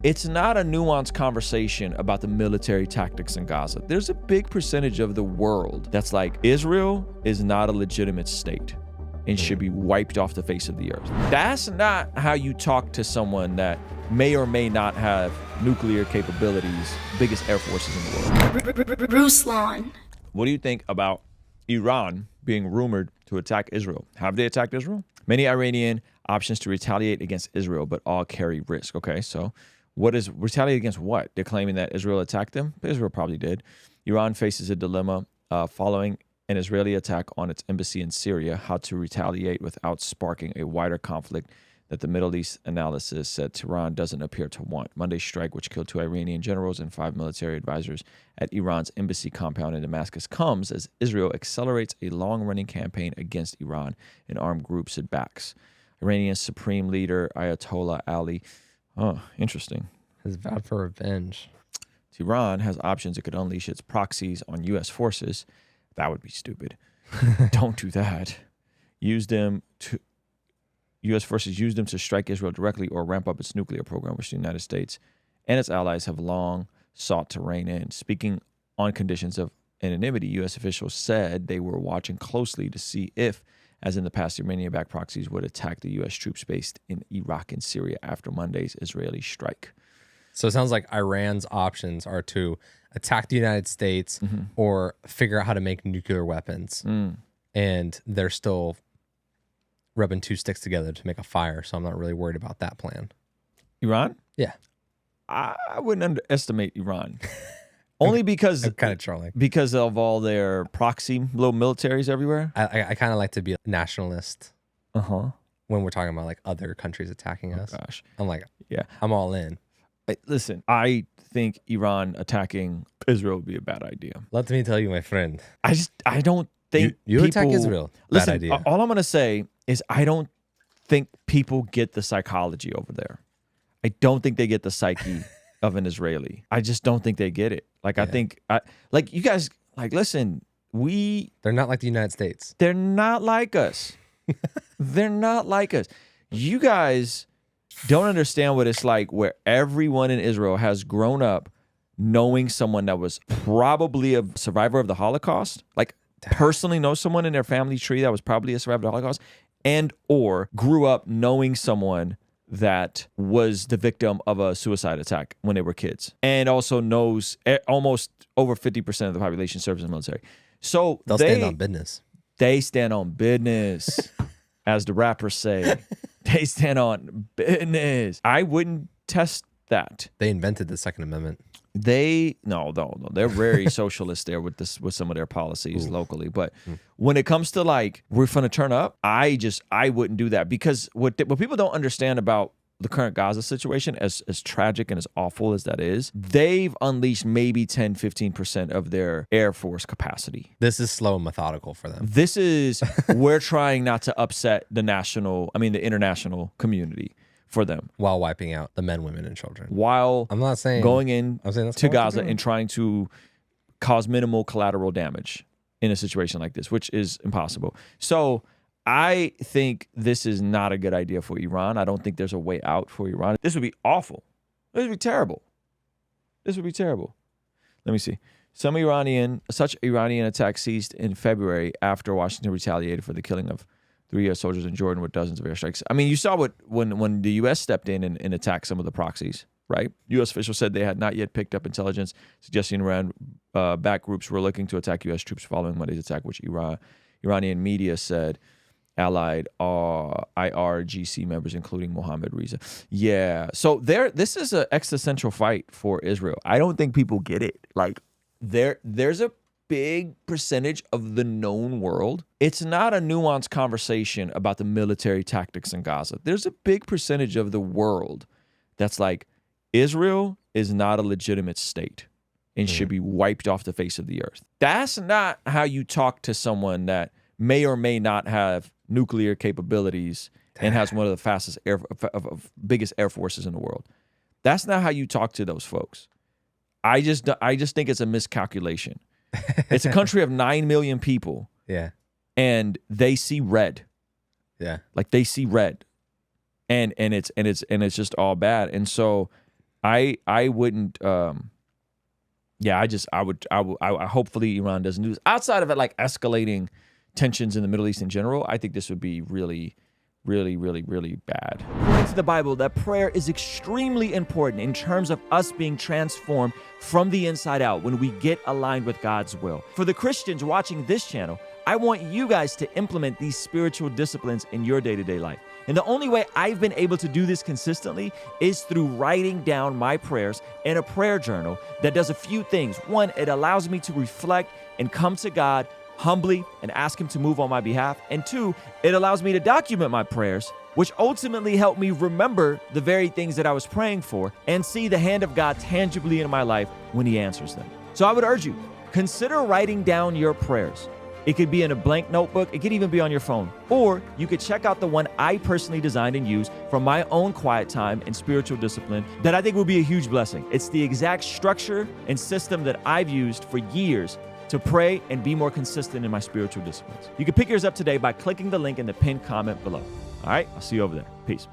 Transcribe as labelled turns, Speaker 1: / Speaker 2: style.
Speaker 1: It's not a nuanced conversation about the military tactics in Gaza. There's a big percentage of the world that's like, Israel is not a legitimate state and should be wiped off the face of the earth. That's not how you talk to someone that may or may not have nuclear capabilities, biggest air forces in the world.
Speaker 2: Ruslan.
Speaker 1: What do you think about Iran being rumored to attack Israel? Have they attacked Israel? Many Iranian options to retaliate against Israel, but all carry risk. Okay, so what is retaliate against what? They're claiming that Israel attacked them. Israel probably did. Iran faces a dilemma following an Israeli attack on its embassy in Syria, how to retaliate without sparking a wider conflict that the Middle East analysis said Tehran doesn't appear to want. Monday's strike, which killed 2 Iranian generals and 5 military advisors at Iran's embassy compound in Damascus, comes as Israel accelerates a long-running campaign against Iran and armed groups it backs. Iranian Supreme Leader Ayatollah Ali, interesting,
Speaker 3: has vowed for revenge.
Speaker 1: Iran has options. It could unleash its proxies on U.S. forces. That would be stupid. Don't do that. U.S. forces use them to strike Israel directly or ramp up its nuclear program, which the United States and its allies have long sought to rein in. Speaking on conditions of anonymity, U.S. officials said they were watching closely to see if, as in the past, Iranian-backed proxies would attack the U.S. troops based in Iraq and Syria after Monday's Israeli strike.
Speaker 3: So it sounds like Iran's options are to attack the United States or figure out how to make nuclear weapons. And they're still rubbing 2 sticks together to make a fire, so I'm not really worried about that plan.
Speaker 1: Iran?
Speaker 3: Yeah.
Speaker 1: I wouldn't underestimate Iran. Only because
Speaker 3: I'm kind of trolling.
Speaker 1: Because of all their proxy little militaries everywhere.
Speaker 3: I kind of like to be a nationalist
Speaker 1: when
Speaker 3: we're talking about like other countries attacking us.
Speaker 1: Gosh.
Speaker 3: I'm like,
Speaker 1: yeah,
Speaker 3: I'm all in.
Speaker 1: Listen, I think Iran attacking Israel would be a bad idea.
Speaker 3: Let me tell you, my friend.
Speaker 1: I don't think
Speaker 3: you
Speaker 1: people,
Speaker 3: attack Israel.
Speaker 1: Listen,
Speaker 3: bad idea.
Speaker 1: All I'm going to say is I don't think people get the psychology over there. I don't think they get the psyche of an Israeli. I just don't think they get it. Like, I think, like, you guys, like, listen,
Speaker 3: they're not like the United States.
Speaker 1: They're not like us. They're not like us. You guys don't understand what it's like where everyone in Israel has grown up knowing someone that was probably a survivor of the Holocaust, like personally know someone in their family tree that was probably a survivor of the Holocaust, and or grew up knowing someone that was the victim of a suicide attack when they were kids, and also knows almost over 50% of the population serves in the military. So
Speaker 3: they'll stand on business.
Speaker 1: They stand on business, as the rappers say. They stand on business. I wouldn't test that.
Speaker 3: They invented the Second Amendment.
Speaker 1: No. They're very socialist there with some of their policies locally. But when it comes to like, we're gonna turn up, I wouldn't do that, because what people don't understand about the current Gaza situation, as tragic and as awful as that is, they've unleashed maybe 10, 15% of their Air Force capacity.
Speaker 3: This is slow and methodical for them.
Speaker 1: This is, we're trying not to upset the international community for them.
Speaker 3: While wiping out the men, women, and children.
Speaker 1: While
Speaker 3: I'm not saying
Speaker 1: going in to Gaza and trying to cause minimal collateral damage in a situation like this, which is impossible. So I think this is not a good idea for Iran. I don't think there's a way out for Iran. This would be awful. This would be terrible. This would be terrible. Let me see. Such Iranian attack ceased in February after Washington retaliated for the killing of 3 U.S. soldiers in Jordan with dozens of airstrikes. I mean, you saw when the U.S. stepped in and attacked some of the proxies, right? U.S. officials said they had not yet picked up intelligence suggesting Iran-backed groups were looking to attack U.S. troops following Monday's attack, which Iranian media said allied IRGC members, including Mohammad Reza. Yeah, so this is an existential fight for Israel. I don't think people get it. Like, there's a big percentage of the known world. It's not a nuanced conversation about the military tactics in Gaza. There's a big percentage of the world that's like, Israel is not a legitimate state and should be wiped off the face of the earth. That's not how you talk to someone that may or may not have nuclear capabilities and has one of the fastest biggest air forces in the world. That's not how you talk to those folks. I just think it's a miscalculation. It's a country of 9 million people.
Speaker 3: Yeah.
Speaker 1: And they see red.
Speaker 3: Yeah.
Speaker 1: Like, they see red. And it's just all bad. And so I wouldn't. Yeah, I would. Hopefully Iran doesn't do this. Outside of it, like escalating tensions in the Middle East in general, I think this would be really bad. According to the Bible, that prayer is extremely important in terms of us being transformed from the inside out when we get aligned with God's will. For the Christians watching this channel, I want you guys to implement these spiritual disciplines in your day-to-day life. And the only way I've been able to do this consistently is through writing down my prayers in a prayer journal that does a few things. One, it allows me to reflect and come to God humbly and ask him to move on my behalf. And two, it allows me to document my prayers, which ultimately help me remember the very things that I was praying for and see the hand of God tangibly in my life when he answers them. So I would urge you, consider writing down your prayers. It could be in a blank notebook. It could even be on your phone. Or you could check out the one I personally designed and used for my own quiet time and spiritual discipline that I think will be a huge blessing. It's the exact structure and system that I've used for years to pray and be more consistent in my spiritual disciplines. You can pick yours up today by clicking the link in the pinned comment below. All right, I'll see you over there. Peace.